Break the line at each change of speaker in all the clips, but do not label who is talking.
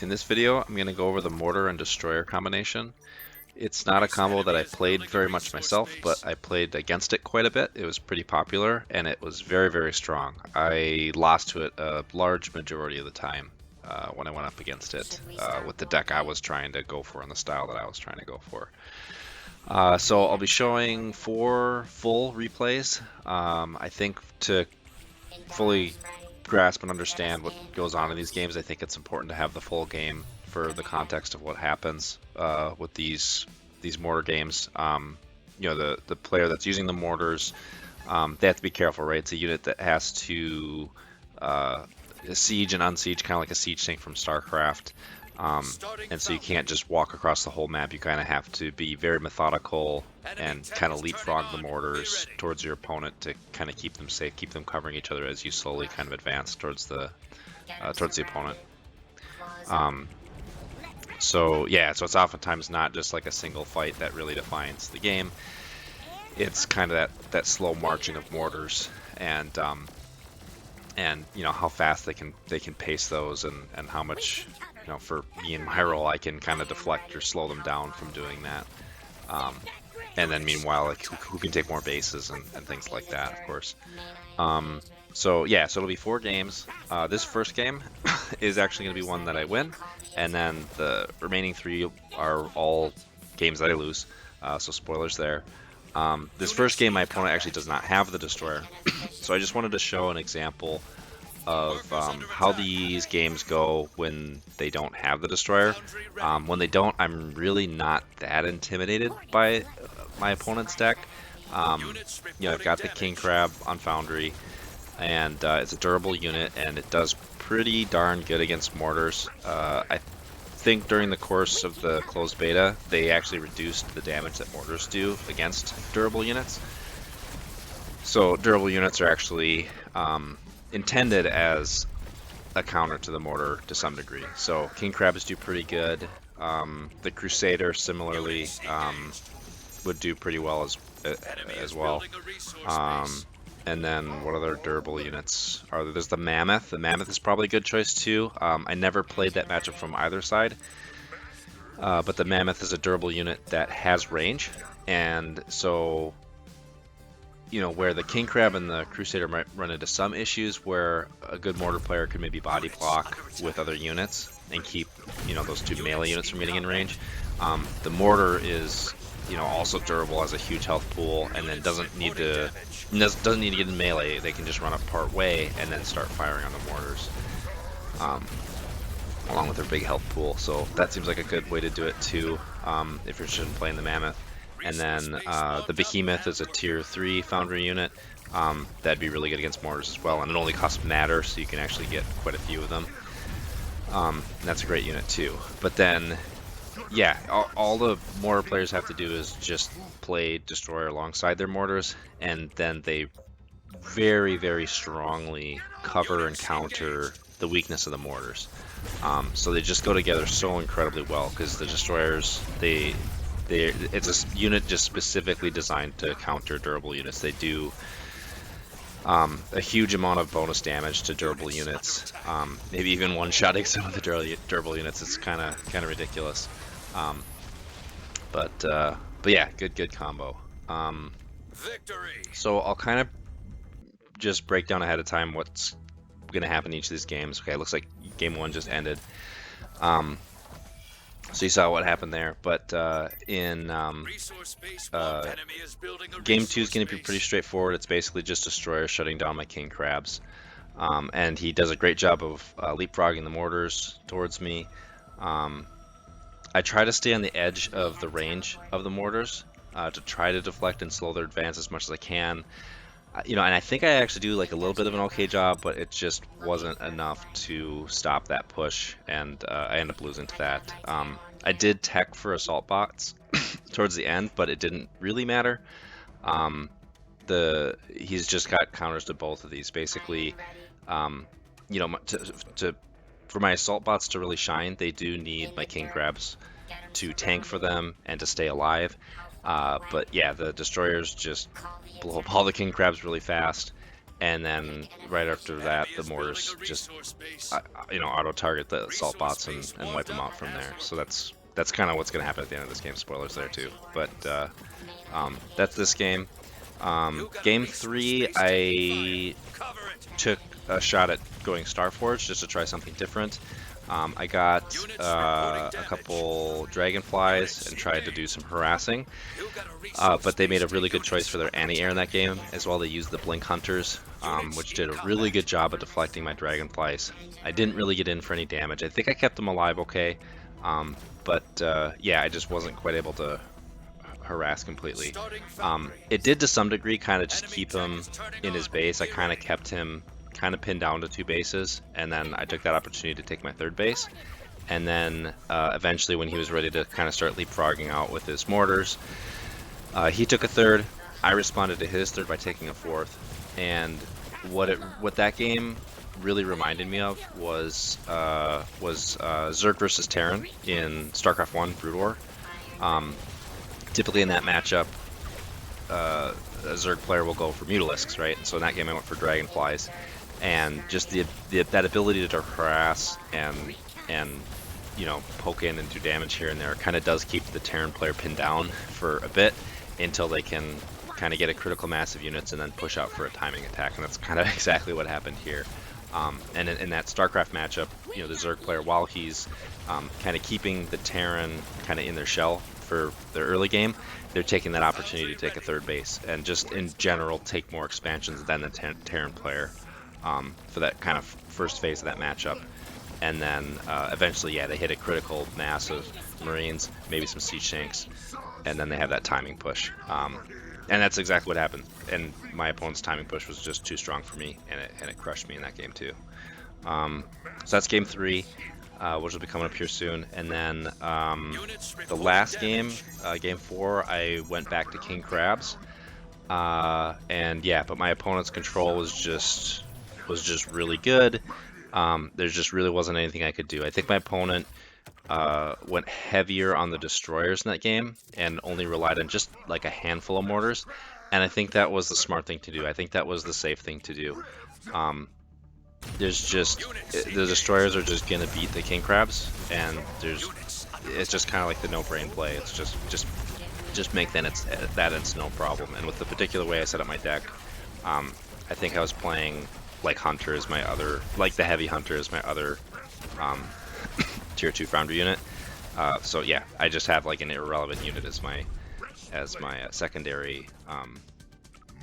In this video, I'm going to go over the Mortar and Destroyer combination. It's not a combo that I played very much myself, but I played against it quite a bit. It was pretty popular, and it was very, very strong. I lost to it a large majority of the time when I went up against it with the deck I was trying to go for and the style that I was trying to go for. So I'll be showing 4 full replays. I think to fully grasp and understand what goes on in these games, I think it's important to have the full game for the context of what happens with these mortar games. You know, the player that's using the mortars, they have to be careful, right? It's a unit that has to siege and unsiege, kind of like a siege tank from StarCraft. And so you can't just walk across the whole map. You kind of have to be very methodical and kind of leapfrog the mortars towards your opponent to kind of keep them safe, keep them covering each other as you slowly kind of advance towards the opponent. So yeah, so it's oftentimes not just like a single fight that really defines the game. It's kind of that slow marching of mortars and you know how fast they can pace those and how much, you know, for me in my role, I can kind of deflect or slow them down from doing that. And then meanwhile, like who can take more bases and things like that, of course. So yeah, so it'll be 4 games. This first game is actually going to be one that I win, and then the remaining 3 are all games that I lose. So spoilers there. This first game, my opponent actually does not have the Destroyer, so I just wanted to show an example of how these games go when they don't have the Destroyer. When they don't, I'm really not that intimidated by my opponent's deck. You know, I've got the King Crab on Foundry, and it's a durable unit, and it does pretty darn good against mortars. I think during the course of the closed beta, they actually reduced the damage that mortars do against durable units. So durable units are actually intended as a counter to the mortar to some degree. So King Crabs do pretty good. The Crusader similarly would do pretty well as well. And then what other durable units are there? There's the Mammoth. The Mammoth is probably a good choice too. I never played that matchup from either side. But the Mammoth is a durable unit that has range. And so, you know, where the King Crab and the Crusader might run into some issues where a good mortar player could maybe body block with other units and keep, you know, those 2 melee units from getting in range. The mortar is, you know, also durable, has a huge health pool, and then doesn't need to get in melee. They can just run up part way and then start firing on the mortars, along with their big health pool. So that seems like a good way to do it too, if you're interested in playing the Mammoth. And then the Behemoth is a tier 3 Foundry unit. That'd be really good against mortars as well, and it only costs matter, so you can actually get quite a few of them. And that's a great unit too. But then, yeah, all the mortar players have to do is just play Destroyer alongside their mortars, and then they very, very strongly cover and counter the weakness of the mortars. So they just go together so incredibly well, because the Destroyers, it's a unit just specifically designed to counter durable units. They do a huge amount of bonus damage to durable units, maybe even one-shotting some of the durable units. It's kind of ridiculous. But yeah, good combo. So I'll kind of just break down ahead of time what's going to happen in each of these games. Okay, it looks like game 1 just ended. So you saw what happened there, but in game 2 is going to be pretty straightforward. It's basically just Destroyer shutting down my King Crabs, and he does a great job of leapfrogging the mortars towards me. I try to stay on the edge of the range of the mortars to try to deflect and slow their advance as much as I can. You know, and I think I actually do like a little bit of an okay job, but it just wasn't enough to stop that push, and I ended up losing to that. I did tech for assault bots towards the end, but it didn't really matter. He's just got counters to both of these. Basically, you know, for my assault bots to really shine, they do need my King Crabs to tank for them and to stay alive. But yeah, the Destroyers just blow up all the King Crabs really fast, and then right after that, the mortars just auto target the assault bots and wipe them out from there. So that's kind of what's going to happen at the end of this game. Spoilers there too, but that's this game. Game 3, I took a shot at going Starforge just to try something different. I got a couple dragonflies and tried to do some harassing, but they made a really good choice for their anti-air in that game as well. They used the blink hunters, which did a really good job of deflecting my dragonflies. I didn't really get in for any damage. I think I kept them alive okay, but yeah, I just wasn't quite able to harass completely. It did to some degree kind of just keep him in his base. I kind of kept him kind of pinned down to 2 bases, and then I took that opportunity to take my 3rd base. And then eventually when he was ready to kind of start leapfrogging out with his mortars, he took a 3rd. I responded to his 3rd by taking a 4th. And what that game really reminded me of was Zerg versus Terran in StarCraft 1 Brood War. Typically in that matchup, a Zerg player will go for Mutalisks, right? So in that game I went for Dragonflies, and just that ability to harass and poke in and do damage here and there kind of does keep the Terran player pinned down for a bit until they can kind of get a critical mass of units and then push out for a timing attack, and that's kind of exactly what happened here. And in that StarCraft matchup, the Zerg player, while he's kind of keeping the Terran kind of in their shell for their early game, they're taking that opportunity to take a 3rd base and just in general take more expansions than the Terran player for that kind of first phase of that matchup. And then eventually, yeah, they hit a critical mass of Marines, maybe some siege tanks, and then they have that timing push. And that's exactly what happened. And my opponent's timing push was just too strong for me, and it crushed me in that game too. So that's game 3. Which will be coming up here soon. And then the last game, game 4, I went back to King Crabs, and yeah, but my opponent's control was just really good. There just really wasn't anything I could do. I think my opponent went heavier on the destroyers in that game and only relied on just like a handful of mortars, and I think that was the smart thing to do. I think that was the safe thing to do. There's just the destroyers are just gonna beat the king crabs, and it's just kind of like the no-brain play. It's just make that it's no problem. And with the particular way I set up my deck, I think I was playing like hunter as my other, like the heavy hunter as my other tier 2 foundry unit. So yeah, I just have like an irrelevant unit as my secondary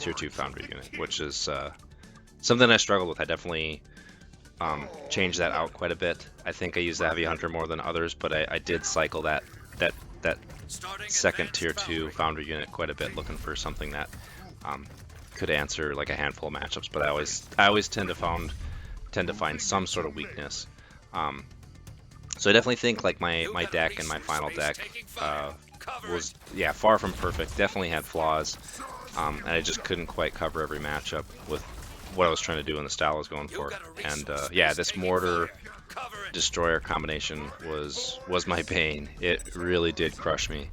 tier 2 foundry unit, which is something I struggled with. I definitely changed that out quite a bit. I think I used the heavy hunter more than others, but I did cycle that second tier 2 foundry unit quite a bit, looking for something that could answer like a handful of matchups. But I always tend to find some sort of weakness. So I definitely think like my deck and my final deck was far from perfect. Definitely had flaws, and I just couldn't quite cover every matchup with what I was trying to do and the style I was going for. And yeah, this Mortar Destroyer combination was my bane. It really did crush me.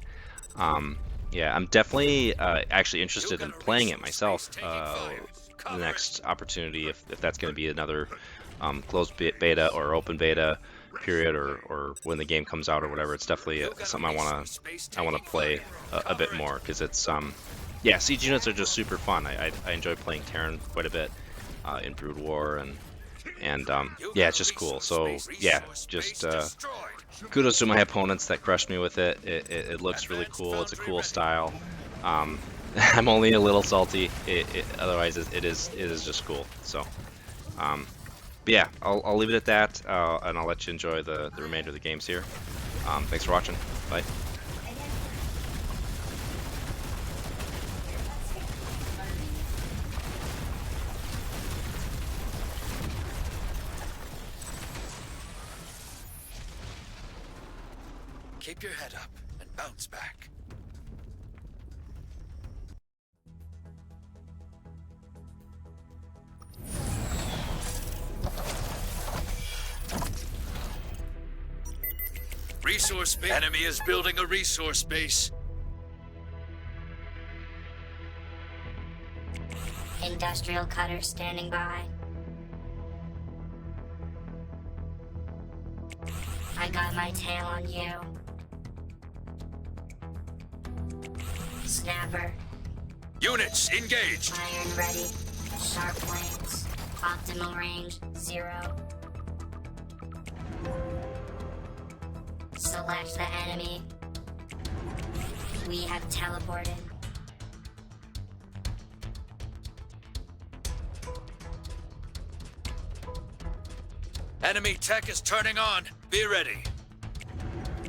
Yeah, I'm definitely actually interested in playing it myself. The next opportunity, if that's going to be another closed beta or open beta period, or when the game comes out or whatever, it's definitely something I want to play a bit more, because it's yeah, siege units are just super fun. I enjoy playing Terran quite a bit in Brood War, and yeah, it's just cool. So yeah, just kudos to my opponents that crushed me with it. It looks really cool. It's a cool style. I'm only a little salty. Otherwise, it is just cool. So but yeah, I'll leave it at that, and I'll let you enjoy the remainder of the games here. Thanks for watching. Bye.
Keep your head up and bounce back. Resource base. Enemy is building a resource base.
Engage. Industrial cutter standing by. I got my tail on you. Snapper.
Units engaged.
Iron ready. Sharp planes. Optimal range 0. Select the enemy. We have teleported.
Enemy tech is turning on. Be ready.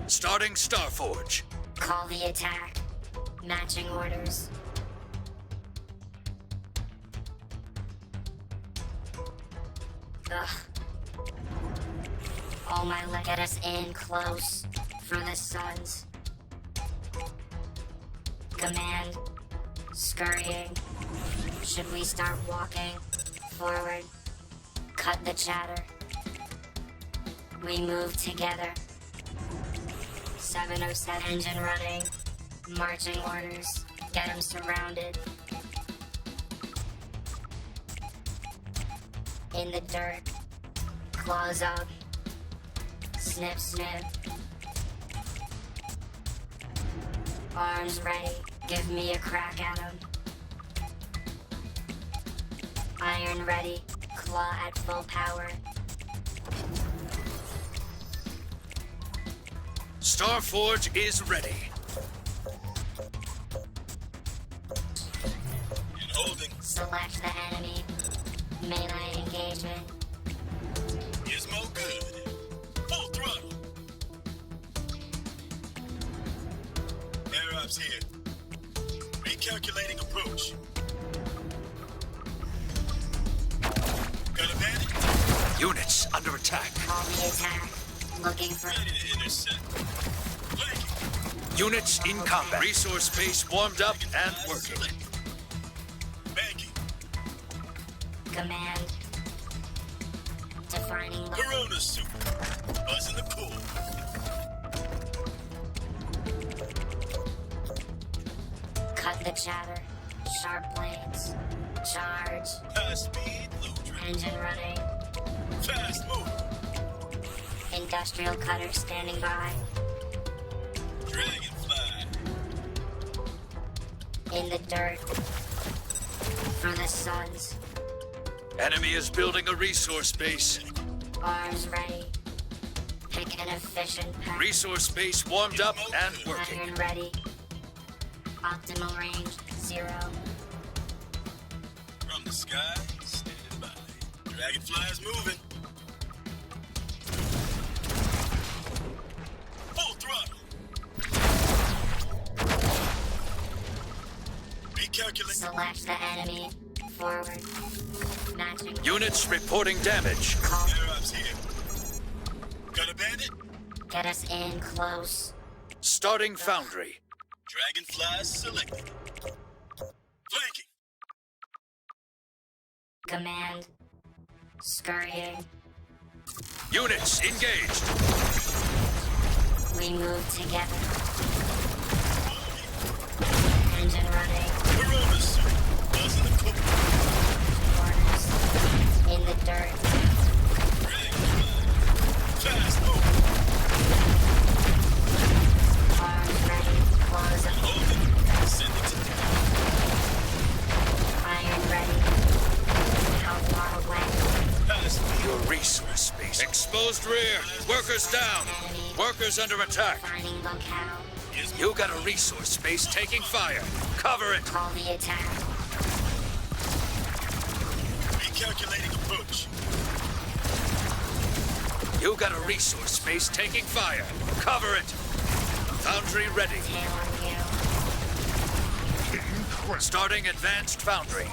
Starting Starforge.
Call the attack. Matching orders. Ugh. All my get us in close for the suns. Command. Scurrying. Should we start walking forward? Cut the chatter. We move together. 707 engine running. Marching orders. Get them surrounded. In the dirt. Claws up. Snip, snip. Arms ready. Give me a crack at him. Iron ready. Claw at full power.
Starforge is ready.
Holding.
Select the enemy. Melee engagement.
Gizmo good. Full throttle. Air ops here. Recalculating approach. Got a bandit?
Units under attack.
Call the attack. Looking for
Ready to intercept. Flanking.
Units in combat. Resource base warmed up and working.
Banking.
command. Defining level.
Corona suit. Buzzing the pool.
Cut the chatter. Sharp blades. Charge.
High speed, low drag.
Engine running.
Fast move.
Industrial cutter standing by.
Dragonfly.
In the dirt. For the suns.
Enemy is building a resource base.
Arms ready. Pick an efficient path.
Resource base warmed up and working.
Iron ready. Optimal range 0.
From the sky, standing by. Dragonfly's moving. Full throttle. Recalculate.
Select the enemy. Forward. Matching.
Units reporting damage.
Call.
Air ops here. Got a bandit?
Get us in close.
Starting foundry.
Dragonfly selected. Flanking.
Command. Scurrying.
Units engaged.
We move together. Engine running.
Corona suit. Buzzing the cook.
Mortars. In the dirt.
Dragonfly. Fast move.
Arms ready. Claws up.
Hold it. Send it to me.
Iron ready. How far away?
Fast move.
Your resource base. Exposed rear. Workers down. Workers under attack.
Finding locale.
You got a resource base taking fire. Cover it.
Call the attack.
Recalculating approach.
You got a resource base taking fire. Cover it. Foundry ready.
Tail on you.
Starting advanced foundry.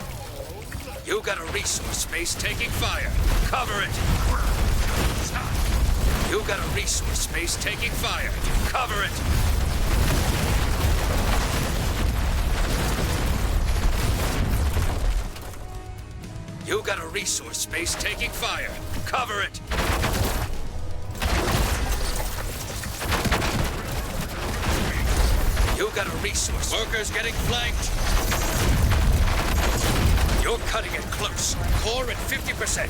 You got a resource base taking fire. Cover it. You got a resource base taking fire. Cover it. You got a resource base taking fire. Cover it. You got a resource. Workers getting flanked. You're cutting it close. Core at 50%.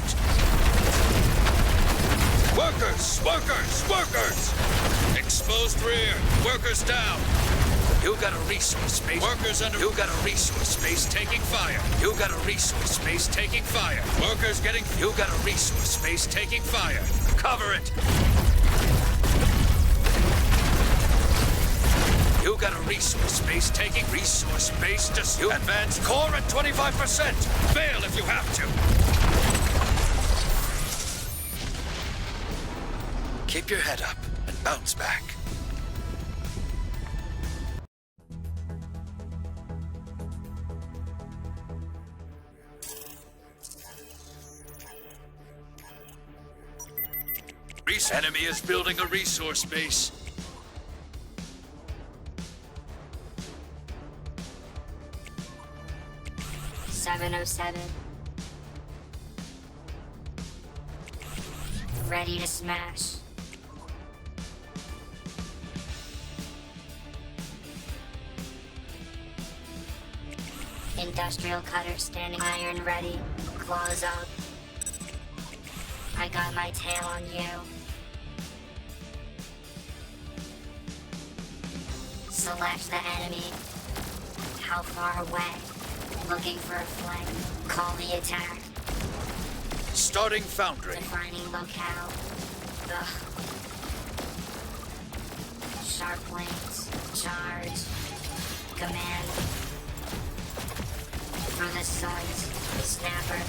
Workers! Workers! Workers! Exposed rear. Workers down. You got a resource space. Workers under. You got a resource space taking fire. You got a resource space taking fire. Workers getting. You got a resource space taking fire. Cover it. You got a resource space taking. Resource space just. You advance core at 25%. Fail if you have to. Keep your head up and bounce back. Enemy is building a resource base.
.707. Ready to smash. Industrial cutter standing iron ready. Claws up. I got my tail on you. Select the enemy. How far away? Looking for a flank. Call the attack.
Starting foundry.
Defining locale. Ugh. Sharp planes. Charge. Command. For the suns. Snapper.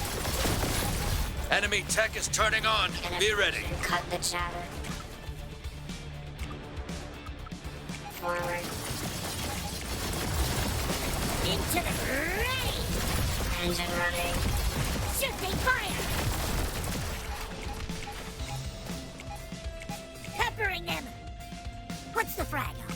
Enemy tech is turning on. Be ready.
Cut the chatter. Forward. Into the rain! Engine running. Shooting fire! Peppering them! What's the frag on?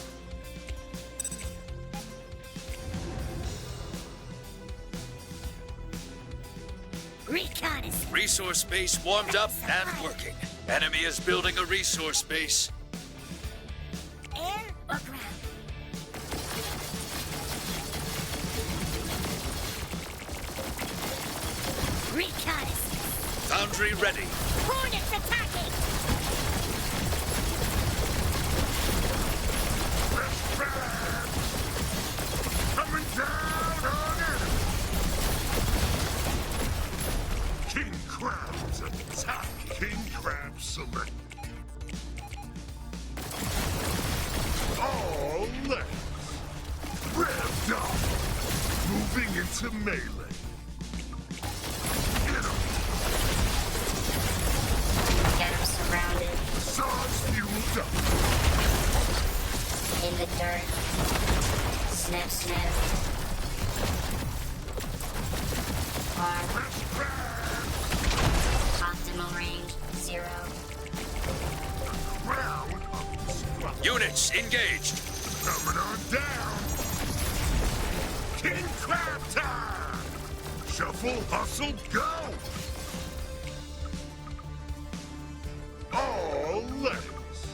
Reconnaissance.
Resource base warmed up and working. Enemy is building a resource base.
Air or ground? Reconnaissance.
Foundry ready.
Hornets attacking!
Coming down on enemy. King Crab's attack. King Crab select. All legs. Revved up. Moving into melee. Get him.
Get him surrounded.
Saws fueled up.
In the dirt. Sniff, sniff. Farm. Optimal range, 0.
Crown of the squad.
Units engaged.
Coming on down. King Crab time. Shuffle, hustle, go. All legs.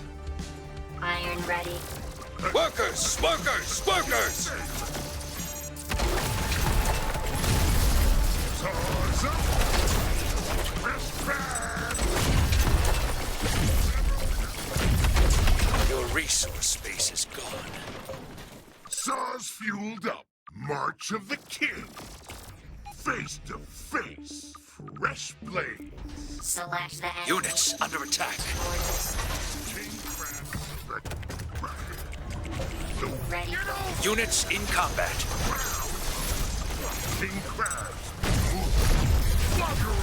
Iron ready.
Workers! Workers! Workers!
Saws up. Fresh crab.
Your resource space is gone.
Saws fueled up. March of the King. Face to face. Fresh blades.
Select the enemy.
Units under attack.
King Crab select.
Ready.
Units in combat.
King Crabs. Bugger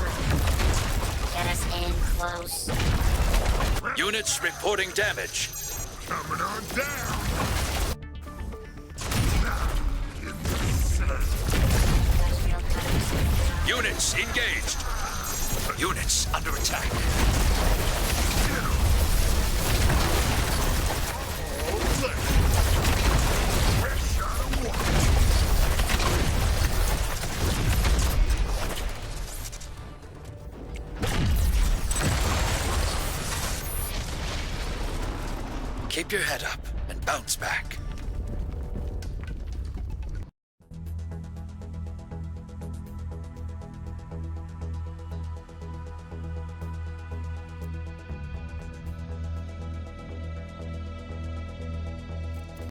Get us in close.
up.
Units reporting damage.
Coming on down. Now in the center.
Industrial cutters.
Units engaged. Units under attack.
All legs. Fresh out of water.
Keep your head up and bounce back.